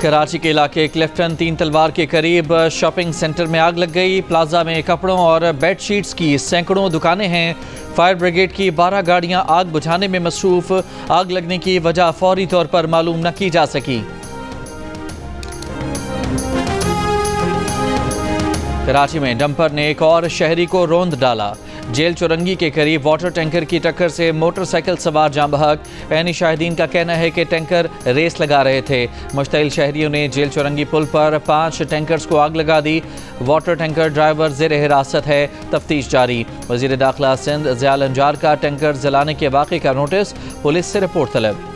कराची के इलाके क्लिफ्टन 3 तलवार के करीब शॉपिंग सेंटर में आग लग गई। प्लाजा में कपड़ों और बेडशीट्स की सैकड़ों दुकानें हैं। फायर ब्रिगेड की 12 गाड़ियां आग बुझाने में मसरूफ। आग लगने की वजह फौरी तौर पर मालूम न की जा सकी। कराची में डंपर ने एक और शहरी को रौंद डाला। जेल चौरंगी के करीब वाटर टैंकर की टक्कर से मोटरसाइकिल सवार जाँ बहक। ऐनी शाहिदीन का कहना है कि टैंकर रेस लगा रहे थे। मुश्तइल शहरियों ने जेल चौरंगी पुल पर 5 टैंकर्स को आग लगा दी। वाटर टैंकर ड्राइवर ज़ेर हिरासत है, तफ्तीश जारी। वज़ीर दाखिला सिंध ज़ियाल अंजार का टैंकर जलाने के वाक़े का नोटिस, पुलिस से रिपोर्ट तलब।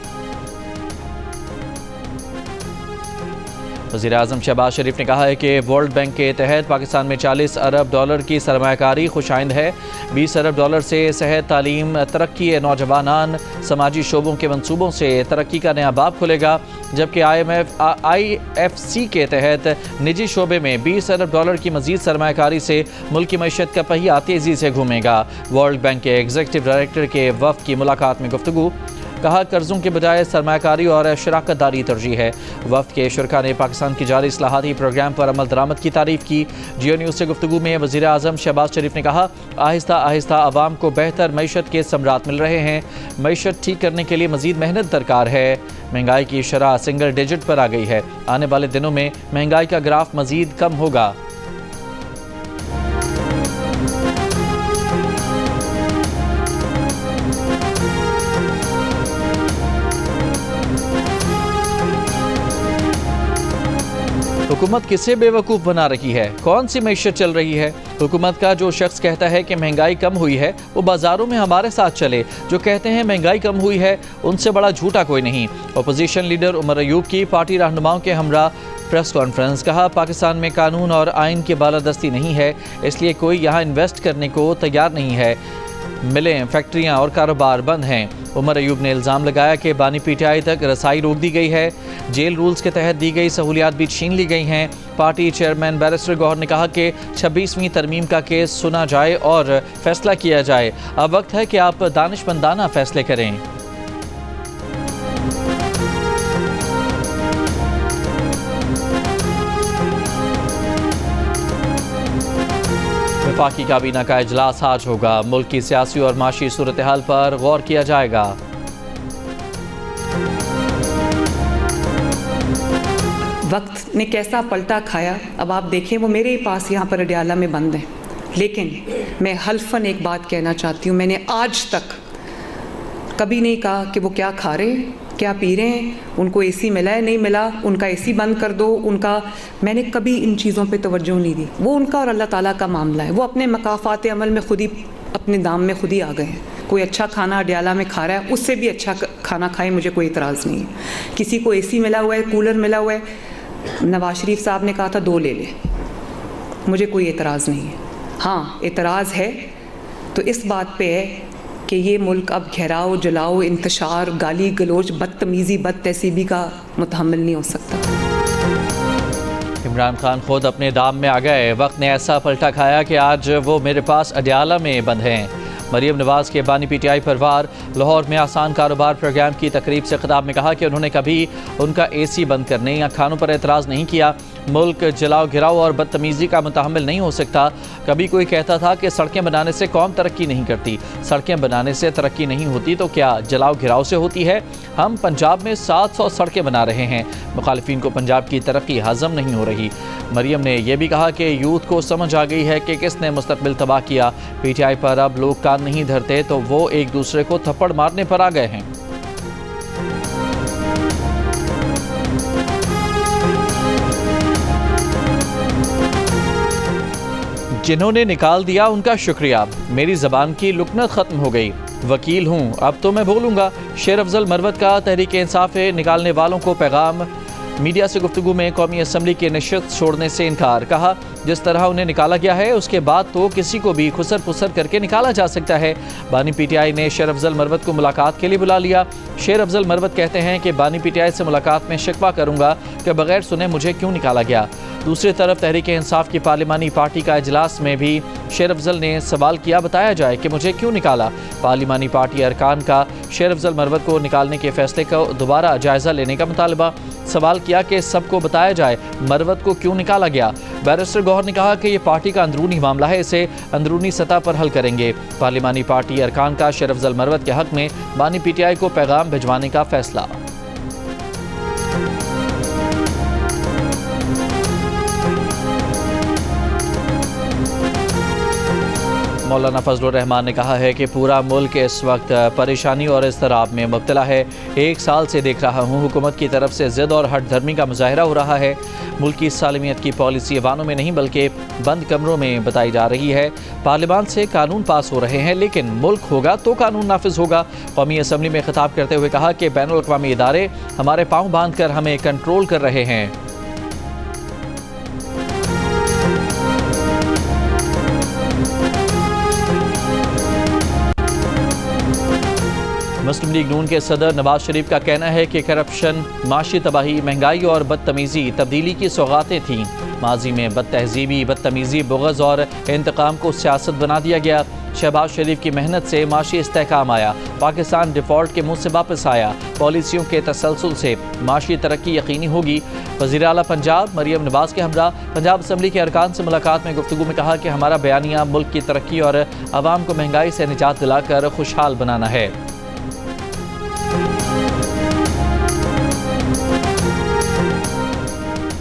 वज़ीर आज़म शहबाज शरीफ ने कहा है कि वर्ल्ड बैंक के तहत पाकिस्तान में 40 अरब डॉलर की सरमायाकारी खुशाइंद है। 20 अरब डॉलर से सेहत, तालीम, तरक्की, नौजवानान, समाजी शोबों के मंसूबों से तरक्की का नया बाब खुलेगा। जबकि IFC के तहत निजी शोबे में 20 अरब डॉलर की मजीद सरमायाकारी से मुल्क की मईशत का पहिया तेज़ी से घूमेगा। वर्ल्ड बैंक के एग्जीक्यूटिव डायरेक्टर के वफ़द की मुलाकात में गुफ्तगू। कहा, कर्ज़ों के बजाय सरमायाकारी और शराकत दारी तरजीह है। वफ़द के शुरका ने पाकिस्तान की जारी इस्लाहाती प्रोग्राम पर अमल दरामद की तारीफ़ की। जियो न्यूज़ से गुफ्तगू में वज़ीर आज़म शहबाज शरीफ ने कहा, आहिस्ता आहिस्ता आवाम को बेहतर मईशत के समरात मिल रहे हैं। मईशत ठीक करने के लिए मज़ीद मेहनत दरकार है। महंगाई की शरह सिंगल डिजिट पर आ गई है। आने वाले दिनों में महंगाई का ग्राफ मज़ीद कम होगा। हुकूमत किसे बेवकूफ़ बना रही है? कौन सी मईशत चल रही है? हुकूमत का जो शख्स कहता है कि महंगाई कम हुई है, वो बाज़ारों में हमारे साथ चले। जो कहते हैं महंगाई कम हुई है, उनसे बड़ा झूठा कोई नहीं। अपोजिशन लीडर उमर अयूब की पार्टी रहनुमाओं के हमरा प्रेस कॉन्फ्रेंस। कहा, पाकिस्तान में कानून और आइन की बालादस्ती नहीं है, इसलिए कोई यहाँ इन्वेस्ट करने को तैयार नहीं है। मिलें, फैक्ट्रियाँ और कारोबार बंद हैं। उमर अयूब ने इल्ज़ाम लगाया कि बानी PTI तक रसाई रोक दी गई है। जेल रूल्स के तहत दी गई सहूलियात भी छीन ली गई हैं। पार्टी चेयरमैन बैरिस्टर गौहर ने कहा कि 26वीं तरमीम का केस सुना जाए और फैसला किया जाए। अब वक्त है कि आप दानिशमंदाना फैसले करें। वफाकी काबीना का इजलास आज होगा। मुल्क की सियासी और माशी सूरत हाल पर गौर किया जाएगा। वक्त ने कैसा पलटा खाया, अब आप देखें। वो मेरे पास यहाँ पर अडियाला में बंद हैं, लेकिन मैं हल्फन एक बात कहना चाहती हूँ। मैंने आज तक कभी नहीं कहा कि वो क्या खा रहे हैं, क्या पी रहे हैं, उनको AC मिला है नहीं मिला, उनका AC बंद कर दो, उनका। मैंने कभी इन चीज़ों पे तवज्जो नहीं दी। वो उनका और अल्लाह ताला का मामला है। वो अपने मकाफ़ात अमल में खुद ही, अपने दाम में खुद ही आ गए हैं। कोई अच्छा खाना अडियाला में खा रहा है, उससे भी अच्छा खाना खाए, मुझे कोई इतराज़ नहीं है। किसी को AC मिला हुआ है, कूलर मिला हुआ है, नवाज शरीफ साहब ने कहा था 2 ले ले, मुझे कोई एतराज़ नहीं है। हाँ, एतराज़ है तो इस बात पे है कि ये मुल्क अब घेराव, जलाओ, इंतशार, गाली गलोच, बदतमीज़ी, बदतहसीबी का मुतहम्मिल नहीं हो सकता। इमरान खान खुद अपने दाम में आ गए। वक्त ने ऐसा पलटा खाया कि आज वो मेरे पास अडियाला में बंद हैं। मरीम नवाज़ के बानी PTI पर वार। लाहौर में आसान कारोबार प्रोग्राम की तकरीब से खिताब में कहा कि उन्होंने कभी उनका AC बंद करने या खानों पर एतराज़ नहीं किया। मुल्क जलाओ गिराओ और बदतमीज़ी का मुतहम्मिल नहीं हो सकता। कभी कोई कहता था कि सड़कें बनाने से कौम तरक्की नहीं करती। सड़कें बनाने से तरक्की नहीं होती तो क्या जलाओ गिराओ से होती है? हम पंजाब में 700 सड़कें बना रहे हैं। मुखालिफिन को पंजाब की तरक्की हज़म नहीं हो रही। मरीम ने यह भी कहा कि यूथ को समझ आ गई है कि किसने मुस्तकबिल तबाह किया। PTI पर अब लोग कान नहीं धरते तो वो एक दूसरे को थप्पड़ मारने पर आ गए हैं। जिन्होंने निकाल दिया उनका शुक्रिया। मेरी ज़बान की लुकनत ख़त्म हो गई। वकील हूँ, अब तो मैं बोलूँगा। शेर अफजल मरवत का तहरीक इंसाफ निकालने वालों को पैगाम। मीडिया से गुफ्तगू में कौमी असम्बली की नशिस्त छोड़ने से इनकार। कहा, जिस तरह उन्हें निकाला गया है उसके बाद तो किसी को भी खुसर पुसर करके निकाला जा सकता है। बानी PTI ने शेर अफजल मरवत को मुलाकात के लिए बुला लिया। शेर अफजल मरवत कहते हैं कि बानी PTI से मुलाकात में शिकवा करूँगा कि बगैर सुने मुझे क्यों निकाला गया। दूसरी तरफ तहरीक इंसाफ की पार्लिमानी पार्टी का इजलास में भी शेर अफजल ने सवाल किया, बताया जाए कि मुझे क्यों निकाला। पार्लिमानी पार्टी अरकान का शेर अफजल मरवत को निकालने के फैसले को दोबारा जायजा लेने का मुतालबा। सवाल किया कि सबको बताया जाए मरवत को क्यों निकाला गया। बैरिस्टर गौहर ने कहा कि यह पार्टी का अंदरूनी मामला है, इसे अंदरूनी सतह पर हल करेंगे। पार्लिमानी पार्टी अरकान का शेर अफजल मरवत के हक में बानी पीटीआई को पैगाम भिजवाने का फैसला। मौलाना फजलुर रहमान ने कहा है कि पूरा मुल्क इस वक्त परेशानी और इज़्तिराब में मुब्तला है। 1 साल से देख रहा हूँ हुकूमत की तरफ से ज़िद और हट धर्मी का मुजाहरा हो रहा है। मुल्क की सालमियत की पॉलिसी अवानों में नहीं बल्कि बंद कमरों में बताई जा रही है। पार्लियामान से कानून पास हो रहे हैं, लेकिन मुल्क होगा तो कानून नाफिज होगा। कौमी असम्बली में खिताब करते हुए कहा कि बैनुल अक़वामी इदारे हमारे पाँव बांध कर हमें कंट्रोल कर रहे हैं। मुस्लिम लीग नून के सदर नवाज शरीफ का कहना है कि करप्शन, माशी तबाही, महंगाई और बदतमीज़ी तब्दीली की सौगातें थीं। माजी में बदतहजीबी, बदतमीज़ी, बुग़्ज़ और इंतकाम को सियासत बना दिया गया। शहबाज शरीफ की मेहनत से माशी इस्तेहकाम आया। पाकिस्तान डिफ़ॉल्ट के मुंह से वापस आया। पॉलिसियों के तसलसल से माशी तरक्की यकीनी होगी। वज़ीर आला पंजाब मरियम नवाज के हमरा पंजाब असम्बली के अरकान से मुलाकात में गुफ्तगू में कहा कि हमारा बयानिया मुल्क की तरक्की और आवाम को महंगाई से निजात दिलाकर खुशहाल बनाना है।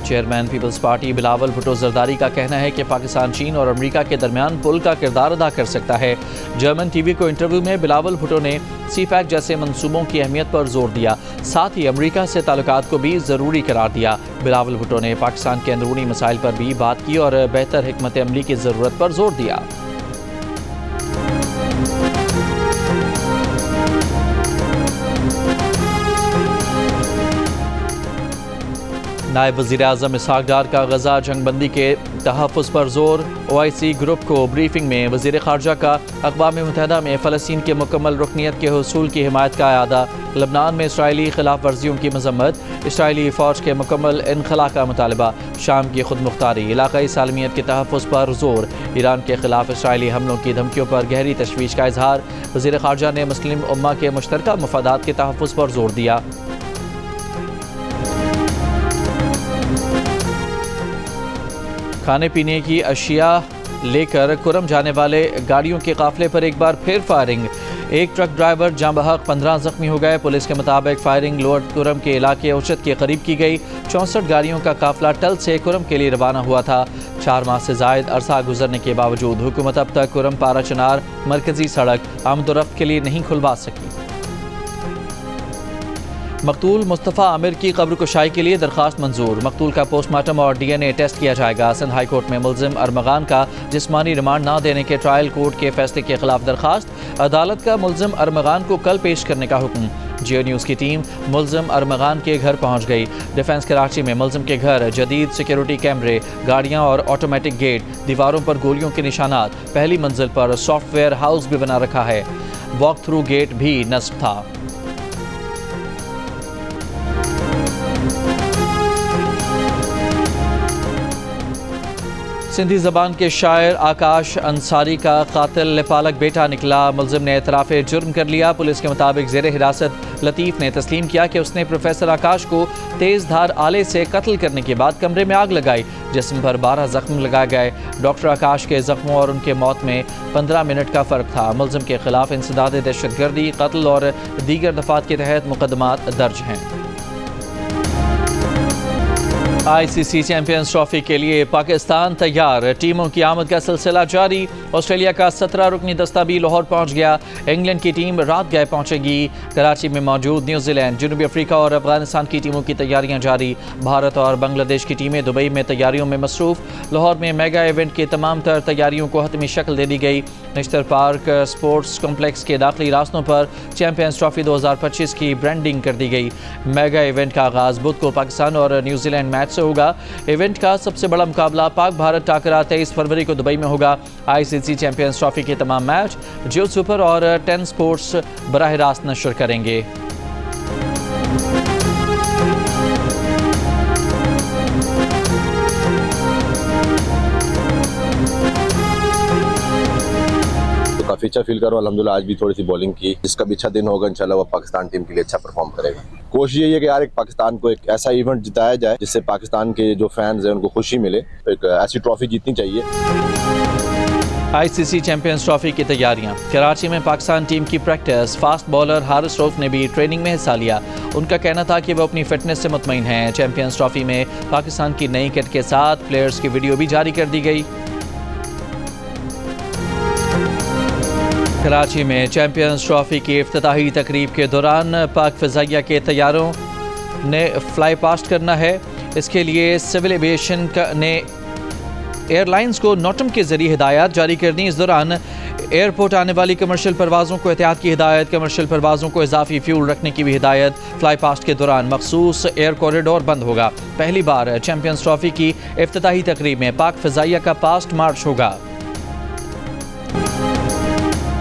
Chairman People's party Bilawal Bhutto Zardari का कहना है कि पाकिस्तान, चीन और अमेरिका के दरमियान पुल का किरदार अदा कर सकता है। जर्मन टीवी को इंटरव्यू में बिलावल भुट्टो ने सीपैक जैसे मंसूबों की अहमियत पर जोर दिया, साथ ही अमेरिका से ताल्लुकात को भी ज़रूरी करार दिया। बिलावल भुट्टो ने पाकिस्तान के अंदरूनी मसाइल पर भी बात की और बेहतर हिकमत अमली की ज़रूरत पर जोर दिया। नायब वज़ीर आज़म इसहाक डार का गजा जंगबंदी के तहफ़्फ़ुज़ पर जोर। OIC ग्रुप को ब्रीफिंग में वज़ीर ख़ारजा का अक़वाम मुत्तहिदा में फ़लस्तीन के मुकम्मल रुकनीत के हुसूल की हिमायत का अयादा। लबनान में इसराइली खिलाफ वर्जियों की मज़म्मत। इसराइली फ़ौज के मुकम्मल इनखला का मुतालबा। शाम की खुद मुख्तारी, इलाक़ाई सालमियत के तहफ़्फ़ुज़ पर जोर। ईरान के खिलाफ इसराइली हमलों की धमकियों पर गहरी तशवीश का इजहार। वज़ीर ख़ारजा ने मुस्लिम उम्मा के मुश्तरका मफादात के तहफ़्फ़ुज़ पर जोर दिया। खाने पीने की अशिया लेकर कुरम जाने वाले गाड़ियों के काफिले पर एक बार फिर फायरिंग। एक ट्रक ड्राइवर जाँ बहक, 15 जख्मी हो गए। पुलिस के मुताबिक फायरिंग लोअर कुरम के इलाके औचत के करीब की गई। 64 गाड़ियों का काफिला टल से कुरम के लिए रवाना हुआ था। 4 माह से जायद अरसा गुजरने के बावजूद हुकूमत अब तक कुरम पारा चनार मरकजी सड़क आमदोरफ्त के लिए नहीं खुलवा सकी। मकतूल मुस्तफ़ा आमिर की कब्र कुशाई के लिए दरख्वास्त मंजूर। मकतूल का पोस्टमार्टम और DNA टेस्ट किया जाएगा। सिंध हाई कोर्ट में मुल्जिम अरमगान का जिस्मानी रिमांड न देने के ट्रायल कोर्ट के फैसले के खिलाफ दरख्वास्त। अदालत का मुल्जिम अरमगान को कल पेश करने का हुक्म। जियो न्यूज़ की टीम मुल्जिम अरमगान के घर पहुंच गई। डिफेंस कराची में मुल्जिम के घर जदीद सिक्योरिटी कैमरे, गाड़ियां और ऑटोमेटिक गेट, दीवारों पर गोलियों के निशानात। पहली मंजिल पर सॉफ्टवेयर हाउस भी बना रखा है। वॉक थ्रू गेट भी नस्ब था। सिंधी ज़बान के शायर आकाश अंसारी का कातिल नेपालक बेटा निकला। मुल्जिम ने एतराफ़ जुर्म कर लिया। पुलिस के मुताबिक ज़ेरे हिरासत लतीफ़ ने तस्लीम किया कि उसने प्रोफेसर आकाश को तेज़ धार आले से कत्ल करने के बाद कमरे में आग लगाई। जिस्म पर 12 जख्म लगाए गए। डॉक्टर आकाश के जख्मों और उनके मौत में 15 मिनट का फ़र्क था। मुल्जिम के खिलाफ इंसदाद दहशतगर्दी, कत्ल और दीगर दफ़ात के तहत मुकदमात दर्ज हैं। ICC चैंपियंस ट्रॉफी के लिए पाकिस्तान तैयार। टीमों की आमद का सिलसिला जारी। ऑस्ट्रेलिया का 17 रुकनी दस्ता भी लाहौर पहुंच गया। इंग्लैंड की टीम रात गए पहुंचेगी। कराची में मौजूद न्यूजीलैंड, जनूबी अफ्रीका और अफगानिस्तान की टीमों की तैयारियां जारी। भारत और बांग्लादेश की टीमें दुबई में तैयारियों में मसरूफ। लाहौर में मेगा इवेंट की तमाम तर तैयारियों को हतमी शक्ल दे दी गई। निश्तर पार्क स्पोर्ट्स कॉम्प्लेक्स के दाखिली रास्तों पर चैंपियंस ट्रॉफी 2025 की ब्रांडिंग कर दी गई। मेगा इवेंट का आगाज़ बुध को पाकिस्तान और न्यूजीलैंड मैच से होगा। इवेंट का सबसे बड़ा मुकाबला पाक भारत टाकरा 23 फरवरी को दुबई में होगा। ICC चैंपियंस ट्रॉफी के तमाम मैच जियो सुपर और 10 स्पोर्ट्स बराह रास्त नशर करेंगे। काफ़ी अच्छा फील कर रहा हूँ अल्हम्दुलिल्लाह। आज भी थोड़ी सी बॉलिंग की, जिसका भी अच्छा दिन होगा इंशाल्लाह वो पाकिस्तान टीम के लिए अच्छा परफॉर्म करेगा। कोशिश यही है कि यार एक पाकिस्तान को एक ऐसा इवेंट जिताया जाए जिससे पाकिस्तान के जो फैंस हैं उनको खुशी मिले। एक ऐसी ट्रॉफी जीतनी चाहिए। ICC चैंपियंस ट्रॉफी की तैयारियां। कराची में पाकिस्तान टीम की practice. Fast bowler Haris Rauf ने भी ट्रेनिंग में हिस्सा लिया। उनका कहना था कि वो अपनी फिटनेस से मुतमईन हैं। चैंपियंस ट्रॉफी में पाकिस्तान की नई किट के साथ प्लेयर्स की वीडियो भी जारी कर दी गई। कराची में चैंपियंस ट्रॉफी की इफ्तिताही तकरीब के दौरान पाक फ़िज़ाइया के तैयारों ने फ्लाई पास्ट करना है। इसके लिए सिविल एविएशन ने एयरलाइंस को नोटम के जरिए हिदायत जारी करनी। इस दौरान एयरपोर्ट आने वाली कमर्शियल परवाज़ों को एहतियात की हिदायत, कमर्शियल परवाज़ों को इजाफी फ्यूल रखने की भी हिदायत। फ्लाई पास्ट के दौरान मखसूस एयर कॉरिडोर बंद होगा। पहली बार चैंपियंस ट्रॉफी की इफ्तिताही तकरीब में पाक फ़िज़ाइया का पास्ट मार्च होगा।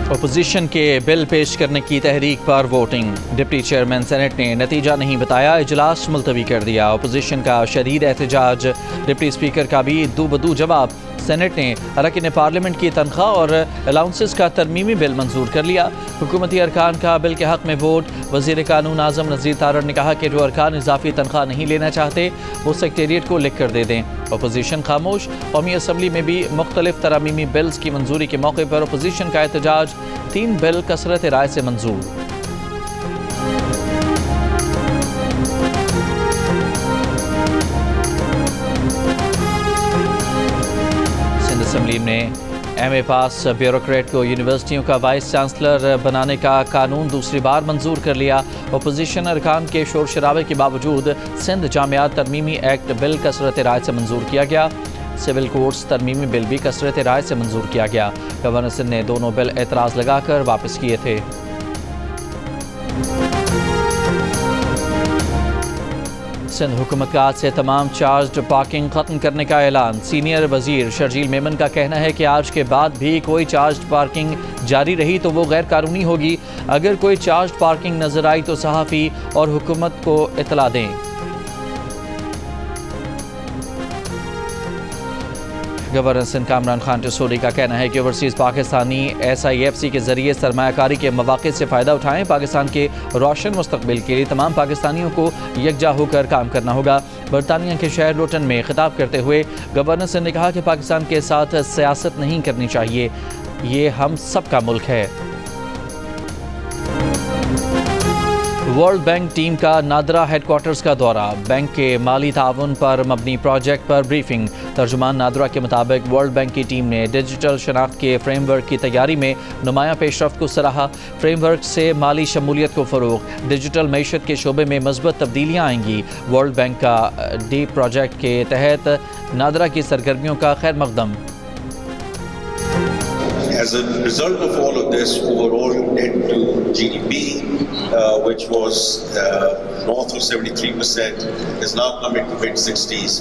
अपोजिशन के बिल पेश करने की तहरीक पर वोटिंग। डिप्टी चेयरमैन सेनेट ने नतीजा नहीं बताया, इजलास मुलतवी कर दिया। अपोजिशन का शदीद एहतजाज, डिप्टी स्पीकर का भी दो बदू जवाब। सेनेट ने अरकान पार्लियामेंट की तनख्वाह और अलाउंसेस का तरमीमी बिल मंजूर कर लिया। हुकूमती अरकान का बिल के हक में वोट। वज़ीर कानून आज़म नज़ीर तारड़ ने कहा कि जो अरकान इजाफी तनख्वाह नहीं लेना चाहते वो सेक्रेटेरिएट को लिख कर दे दें। अपोजिशन खामोश। कौमी असम्बली में भी मुख्तलिफ तरमीमी बिल्स की मंजूरी के मौके पर अपोजिशन का एहतजाज। 3 बिल कसरत राय से मंजूर। असम्बली ने MA पास ब्यूरोक्रेट को यूनिवर्सिटियों का वाइस चांसलर बनाने का कानून दूसरी बार मंजूर कर लिया। अपोजिशन अरकान के शोर शराबे के बावजूद सिंध जामियात तरमीमी एक्ट बिल कसरत राय से मंजूर किया गया। सिविल कोर्ट्स तरमीमी बिल भी कसरत राय से मंजूर किया गया। गवर्नर सिंध ने दोनों बिल एतराज़ लगाकर वापस किए थे। सिंध हुकूमत का आज से तमाम चार्ज पार्किंग खत्म करने का ऐलान। सीनियर वजीर शर्जील मेमन का कहना है कि आज के बाद भी कोई चार्ज पार्किंग जारी रही तो वो गैर कानूनी होगी। अगर कोई चार्ज पार्किंग नजर आई तो सहाफ़ी और हुकूमत को इतला दें। गवर्नर सिंध कामरान खान टसूरी का कहना है कि ओवरसीज़ पाकिस्तानी SIFC के जरिए सरमायाकारी के मौक़े से फ़ायदा उठाएं। पाकिस्तान के रोशन मुस्तकबिल के लिए तमाम पाकिस्तानियों को यकजा होकर काम करना होगा। बरतानिया के शहर लोटन में खिताब करते हुए गवर्नर सिंध ने कहा कि पाकिस्तान के साथ सियासत नहीं करनी चाहिए, ये हम सब का मुल्क है। वर्ल्ड बैंक टीम का नादरा हेडक्वार्टर्स का दौरा। बैंक के माली ताउन पर मबनी प्रोजेक्ट पर ब्रीफिंग। तर्जुमान नादरा के मुताबिक वर्ल्ड बैंक की टीम ने डिजिटल शनाख्त के फ्रेमवर्क की तैयारी में नुमाया पेशरफ्त को सराहा। फ्रेमवर्क से माली शमूलियत को फ़रोग़, डिजिटल मईशत के शोबे में मज़बूत तब्दीलियाँ आएंगी। वर्ल्ड बैंक का डीप प्रोजेक्ट के तहत नादरा की सरगर्मियों का खैर मकदम। As a result of all of this, overall debt to GDP, which was north of 73%, is now coming to mid-60s.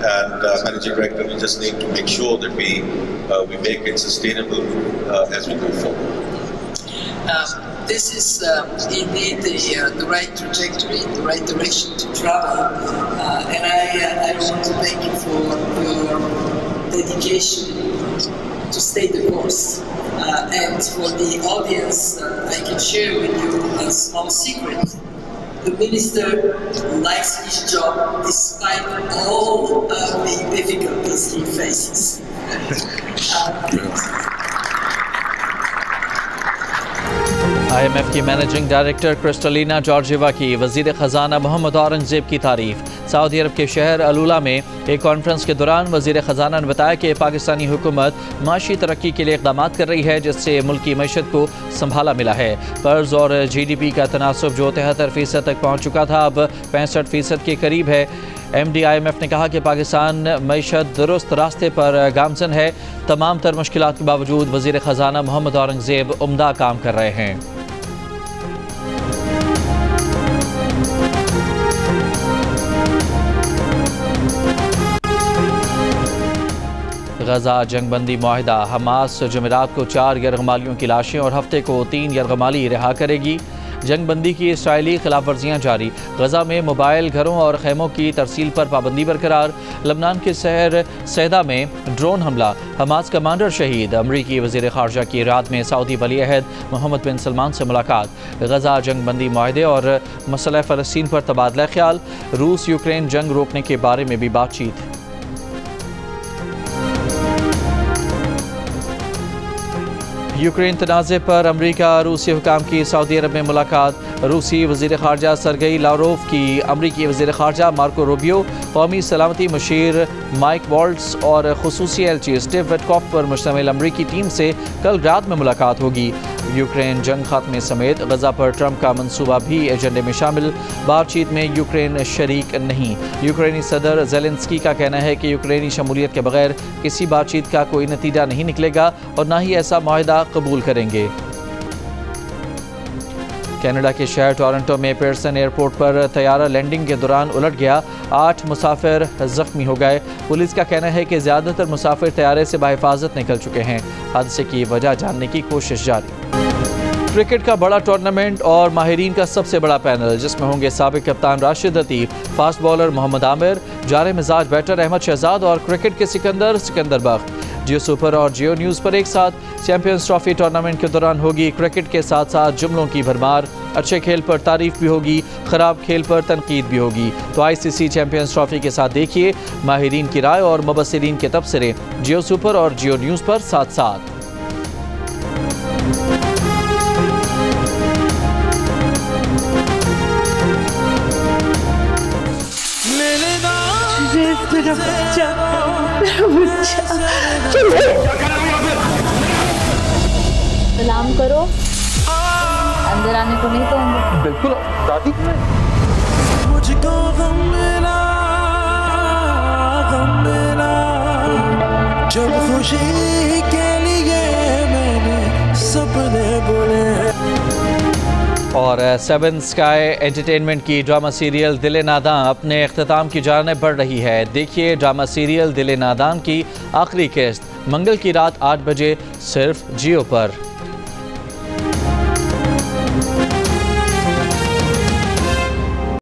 And Managing Director, we just need to make sure that we make it sustainable as we go forward. This is indeed the right trajectory, the right direction to travel, and I want to thank you for your dedication to stay the course. And for the audience, I can share with you a small secret. The minister likes his job despite all the difficulties he faces. IMF की managing director Kristalina Georgieva की वज़ीर ख़जाना मोहम्मद औरंगज़ेब की तारीफ़। Saudi अरब के शहर अलूला में एक conference के दौरान वज़ीर ख़जाना ने बताया कि पाकिस्तानी हुकूमत माशी तरक्की के लिए इक़दाम कर रही है, जिससे मुल्की मईशत को संभाला मिला है। कर्ज़ और GDP का तनासब जो 73% तक पहुँच चुका था अब 65% के करीब है। MD IMF ने कहा कि पाकिस्तान मईशत दुरुस्त रास्ते पर गामज़न है। तमाम तर मुश्किलात के बावजूद वज़ीर ख़जाना मोहम्मद औरंगज़ेब उम्दा काम कर रहे हैं। गजा जंगबंदी मुआहिदा। हमास जुमेरात को 4 यरगमालियों की लाशें और हफ्ते को 3 यरगमाली रिहा करेगी। जंग बंदी की इसराइली खिलाफ वर्जियाँ जारी। गजा में मोबाइल घरों और खेमों की तरसील पर पाबंदी बरकरार। लबनान के शहर सैदा में ड्रोन हमला, हमास कमांडर शहीद। अमरीकी वज़ीर ख़ारजा की रात में सऊदी वली अहद मोहम्मद बिन सलमान से मुलाकात। गजा जंग बंदी मुआहदे और मसला फ़लस्तीन पर तबादला ख्याल। रूस यूक्रेन जंग रोकने के बारे में भी बातचीत। यूक्रेन तनाज़े पर अमरीका रूसी हुकाम की सऊदी अरब में मुलाकात। रूसी वज़ीर ख़ारजा सरगई लावरोव की अमरीकी वज़ीर ख़ारजा मार्को रूबियो, कौमी सलामती मुशीर माइक वॉल्ट्स और खुसूसी एलची स्टीव विटकॉफ पर मुश्तमिल अमरीकी टीम से कल रात में मुलाकात होगी। यूक्रेन जंग खात्मे समेत गजा पर ट्रंप का मंसूबा भी एजेंडे में शामिल। बातचीत में यूक्रेन शरीक नहीं। यूक्रेनी सदर ज़ेलेंस्की का कहना है कि यूक्रेनी शमूलियत के बगैर किसी बातचीत का कोई नतीजा नहीं निकलेगा और न ही ऐसा मुआहदा कबूल करेंगे। कनाडा के शहर टोरंटो में पेयरसन एयरपोर्ट पर तैयारा लैंडिंग के दौरान उलट गया। 8 मुसाफिर जख्मी हो गए। पुलिस का कहना है कि ज़्यादातर मुसाफिर तैयारे से बाहिफाजत निकल चुके हैं। हादसे की वजह जानने की कोशिश जारी। क्रिकेट का बड़ा टूर्नामेंट और माहिरीन का सबसे बड़ा पैनल, जिसमें होंगे साबिक कप्तान राशिद लतीफ़, फास्ट बॉलर मोहम्मद आमिर, जारे मिजाज बैटर अहमद शहजाद और क्रिकेट के सिकंदर बख्त। जियो सुपर और जियो न्यूज़ पर एक साथ चैंपियंस ट्रॉफी टूर्नामेंट के दौरान होगी क्रिकेट के साथ साथ जुमलों की भरमार। अच्छे खेल पर तारीफ भी होगी, ख़राब खेल पर तनकीद भी होगी। तो आईसीसी चैंपियंस ट्रॉफी के साथ देखिए माहिरीन की राय और मुबस्सिरीन के तबसरे जियो सुपर और जियो न्यूज़ पर साथ साथ। सलाम करो, अंदर आने को नहीं कहेंगे। बिल्कुल दादी। मुझको गम मिला जब खुशी के लिए मैंने सपने बुने। और 7 स्काई एंटरटेनमेंट की ड्रामा सीरियल दिल नादां अपने इख्तिताम की जानिब बढ़ रही है। देखिए ड्रामा सीरियल दिल नादां की आखिरी किस्त मंगल की रात 8 बजे सिर्फ जियो पर।